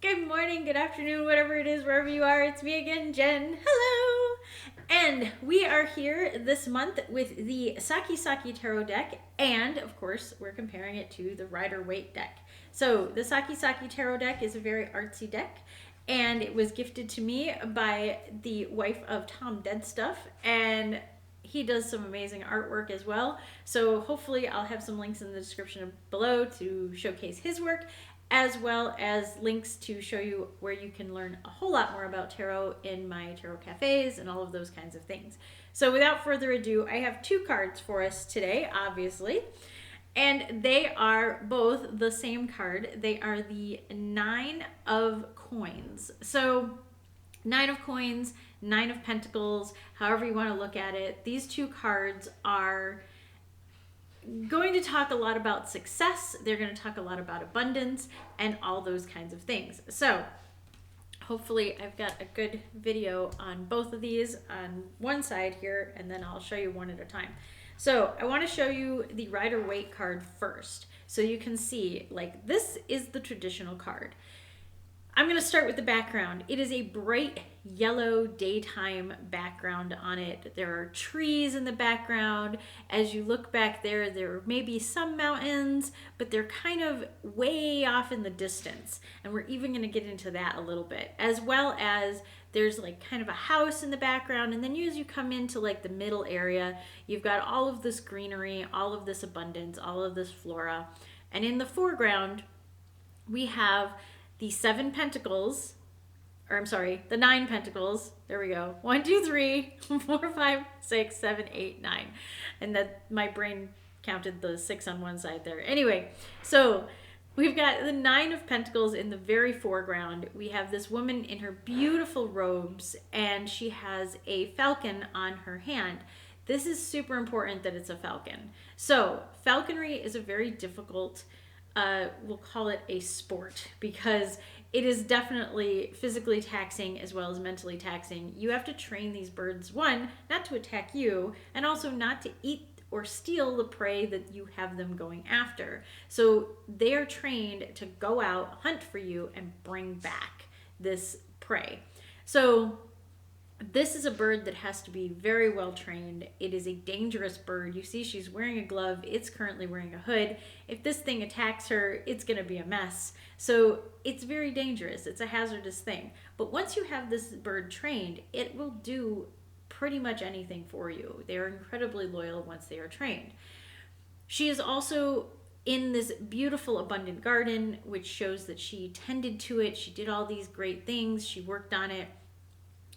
Good morning, good afternoon, whatever it is, wherever you are. It's me again, Jen. Hello! And we are here this month with the Sakki Sakki Tarot deck, and of course, we're comparing it to the Rider-Waite deck. So, the Sakki Sakki Tarot deck is a very artsy deck, and it was gifted to me by the wife of Tom Deadstuff, and he does some amazing artwork as well. So hopefully I'll have some links in the description below to showcase his work, as well as links to show you where you can learn a whole lot more about tarot in my tarot cafes and all of those kinds of things. So without further ado, I have two cards for us today, obviously. And they are both the same card. They are the Nine of Coins. So Nine of Coins, Nine of Pentacles, however you want to look at it. These two cards are going to talk a lot about success. They're going to talk a lot about abundance and all those kinds of things. So hopefully I've got a good video on both of these on one side here, and then I'll show you one at a time. So I want to show you the Rider-Waite card first, so you can see, like, this is the traditional card. I'm going to start with the background. It is a bright yellow daytime background on it. There are trees in the background. As you look back there may be some mountains, but they're kind of way off in the distance. And we're even going to get into that a little bit, as well as there's like kind of a house in the background. And then as you come into like the middle area, you've got all of this greenery, all of this abundance, all of this flora. And in the foreground, we have the the 9 pentacles. There we go. 1, 2, 3, 4, 5, 6, 7, 8, 9. And that my brain counted the 6 on one side there. Anyway, so we've got the 9 of Pentacles in the very foreground. We have this woman in her beautiful robes, and she has a falcon on her hand. This is super important that it's a falcon. So falconry is a very difficult, we'll call it a sport, because it is definitely physically taxing as well as mentally taxing. You have to train these birds, one, not to attack you, and also not to eat or steal the prey that you have them going after. So they are trained to go out, hunt for you, and bring back this prey. So this is a bird that has to be very well trained. It is a dangerous bird. You see she's wearing a glove. It's currently wearing a hood. If this thing attacks her, it's going to be a mess. So it's very dangerous. It's a hazardous thing. But once you have this bird trained, it will do pretty much anything for you. They are incredibly loyal once they are trained. She is also in this beautiful abundant garden, which shows that she tended to it. She did all these great things. She worked on it.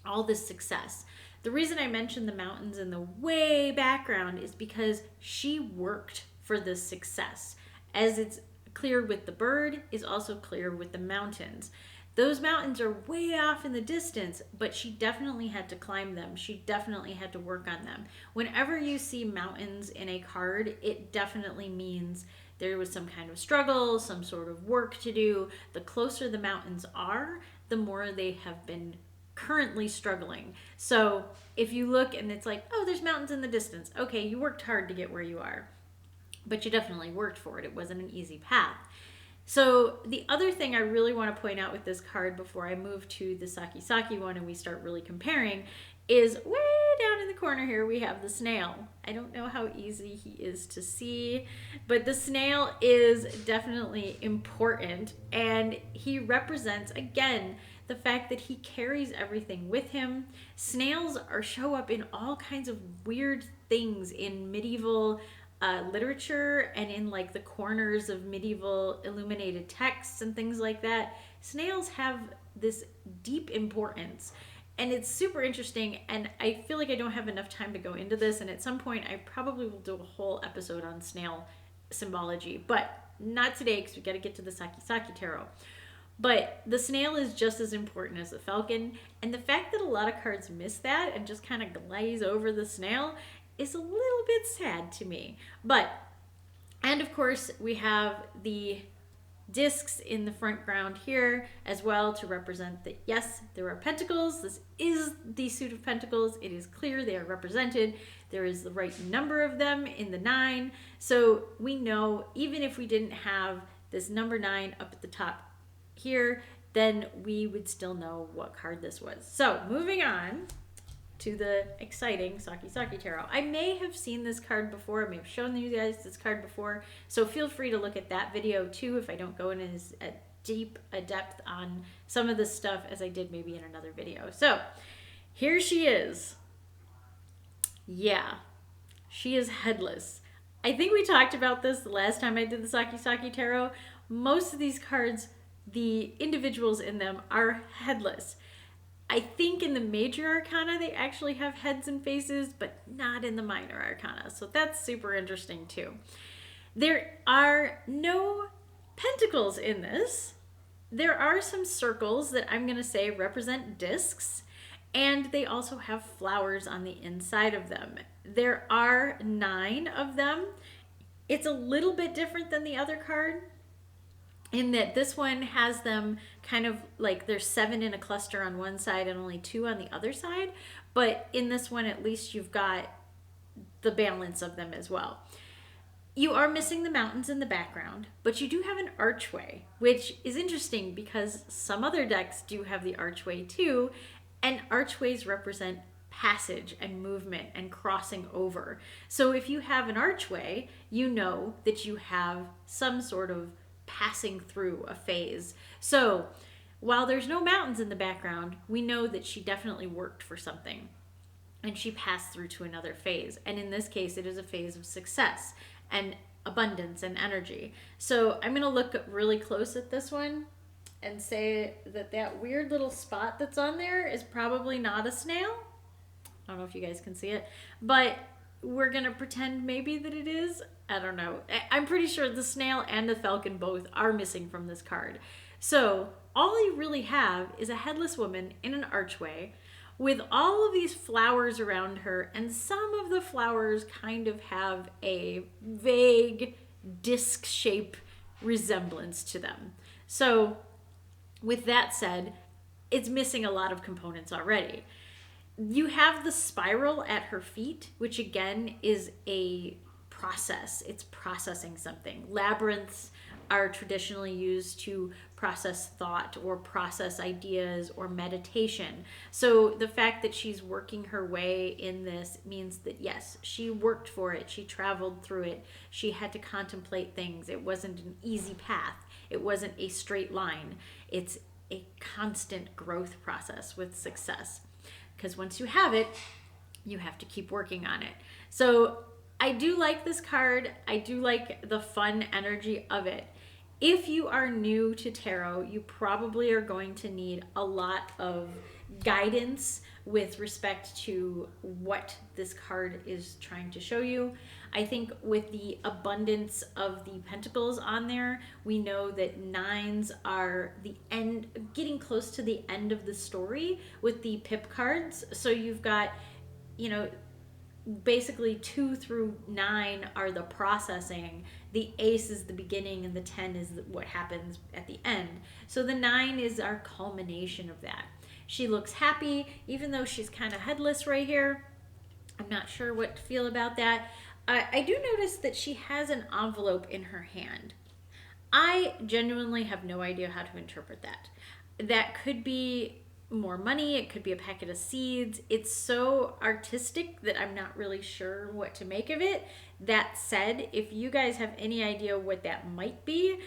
All this success. The reason I mentioned the mountains in the way background is because she worked for this success. As it's clear with the bird, is also clear with the mountains. Those mountains are way off in the distance, but she definitely had to climb them. She definitely had to work on them. Whenever you see mountains in a card, it definitely means there was some kind of struggle, some sort of work to do. The closer the mountains are, the more they have been currently struggling. So if you look and it's like, oh, there's mountains in the distance. Okay, you worked hard to get where you are, but you definitely worked for it. It wasn't an easy path. So the other thing I really want to point out with this card before I move to the Sakki Sakki one and we start really comparing is way down in the corner here we have the snail. I don't know how easy he is to see, but the snail is definitely important, and he represents, again, the fact that he carries everything with him. Snails show up in all kinds of weird things in medieval literature and in like the corners of medieval illuminated texts and things like that. Snails have this deep importance, and it's super interesting, and I feel like I don't have enough time to go into this, and at some point I probably will do a whole episode on snail symbology, but not today because we got to get to the Sakki Sakki tarot. But the snail is just as important as the falcon, and the fact that a lot of cards miss that and just kind of glaze over the snail is a little bit sad to me. And of course, we have the discs in the front ground here as well to represent that, yes, there are pentacles. This is the suit of pentacles. It is clear they are represented. There is the right number of them in the 9. So we know, even if we didn't have this number 9 up at the top here, then we would still know what card this was. So moving on to the exciting Sakki Sakki Tarot. I may have seen this card before. I may have shown you guys this card before. So feel free to look at that video too if I don't go in as deep a depth on some of this stuff as I did maybe in another video. So here she is. Yeah, she is headless. I think we talked about this the last time I did the Sakki Sakki Tarot. Most of these cards, the individuals in them are headless. I think in the major arcana they actually have heads and faces, but not in the minor arcana. So that's super interesting too. There are no pentacles in this. There are some circles that I'm going to say represent discs, and they also have flowers on the inside of them. There are 9 of them. It's a little bit different than the other card, in that this one has them kind of like there's 7 in a cluster on one side and only 2 on the other side. But in this one, at least you've got the balance of them as well. You are missing the mountains in the background, but you do have an archway, which is interesting because some other decks do have the archway too, and archways represent passage and movement and crossing over. So if you have an archway, you know that you have some sort of passing through a phase. So while there's no mountains in the background, we know that she definitely worked for something and she passed through to another phase. And in this case, it is a phase of success and abundance and energy. So I'm going to look really close at this one and say that that weird little spot that's on there is probably not a snail. I don't know if you guys can see it, but we're going to pretend maybe that it is. I don't know. I'm pretty sure the snail and the falcon both are missing from this card. So all you really have is a headless woman in an archway with all of these flowers around her, and some of the flowers kind of have a vague disc shape resemblance to them. So with that said, it's missing a lot of components already. You have the spiral at her feet, which again is a process. It's processing something. Labyrinths are traditionally used to process thought or process ideas or meditation. So the fact that she's working her way in this means that yes, she worked for it. She traveled through it. She had to contemplate things. It wasn't an easy path. It wasn't a straight line. It's a constant growth process with success. Because once you have it, you have to keep working on it. So I do like this card. I do like the fun energy of it. If you are new to tarot, you probably are going to need a lot of guidance with respect to what this card is trying to show you. I think with the abundance of the pentacles on there, we know that 9s are the end, getting close to the end of the story with the pip cards. So you've got, you know, basically 2 through 9 are the processing. The ace is the beginning and the 10 is what happens at the end. So the 9 is our culmination of that. She looks happy, even though she's kind of headless right here. I'm not sure what to feel about that. I do notice that she has an envelope in her hand. I genuinely have no idea how to interpret that. That could be more money. It could be a packet of seeds. It's so artistic that I'm not really sure what to make of it. That said, if you guys have any idea what that might be,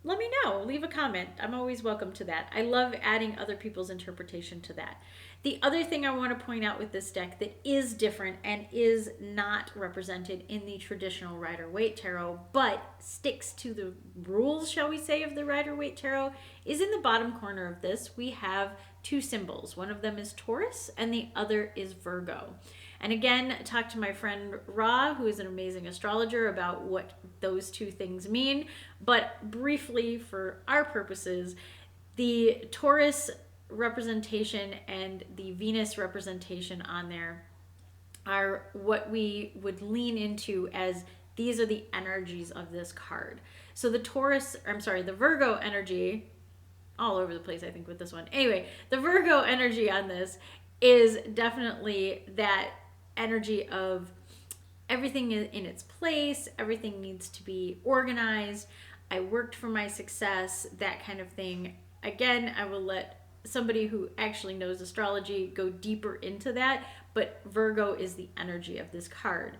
let me know. Leave a comment. I'm always welcome to that. I love adding other people's interpretation to that. The other thing I want to point out with this deck that is different and is not represented in the traditional Rider-Waite Tarot, but sticks to the rules, shall we say, of the Rider-Waite Tarot, is in the bottom corner of this. We have 2 symbols. One of them is Taurus and the other is Virgo. And again, talk to my friend Ra, who is an amazing astrologer, about what those 2 things mean. But briefly, for our purposes, the Taurus representation and the Venus representation on there are what we would lean into as these are the energies of this card. So the the Virgo energy, all over the place I think with this one. Anyway, the Virgo energy on this is definitely that energy of everything in its place, everything needs to be organized, I worked for my success, that kind of thing. again, I will let somebody who actually knows astrology go deeper into that, but Virgo is the energy of this card.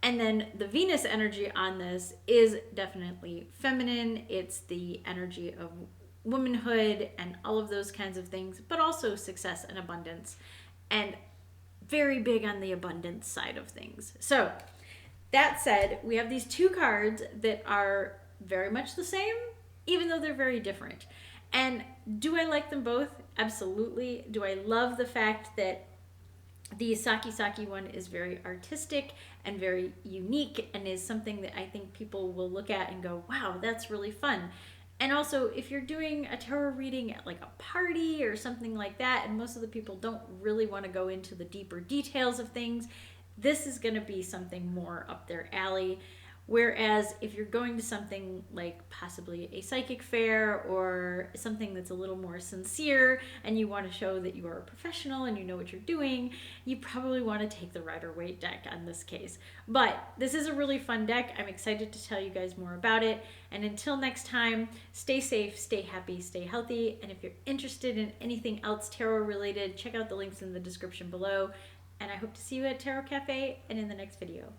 And then the Venus energy on this is definitely feminine. It's the energy of womanhood and all of those kinds of things, but also success and abundance, and very big on the abundance side of things. So that said, we have these two cards that are very much the same, even though they're very different. And do I like them both? Absolutely. Do I love the fact that the Sakki Sakki one is very artistic and very unique and is something that I think people will look at and go, wow, that's really fun. And also, if you're doing a tarot reading at like a party or something like that, and most of the people don't really want to go into the deeper details of things, this is going to be something more up their alley. Whereas if you're going to something like possibly a psychic fair or something that's a little more sincere and you want to show that you are a professional and you know what you're doing, you probably want to take the Rider-Waite deck on this case. But this is a really fun deck. I'm excited to tell you guys more about it. And until next time, stay safe, stay happy, stay healthy. And if you're interested in anything else tarot related, check out the links in the description below. And I hope to see you at Tarot Cafe and in the next video.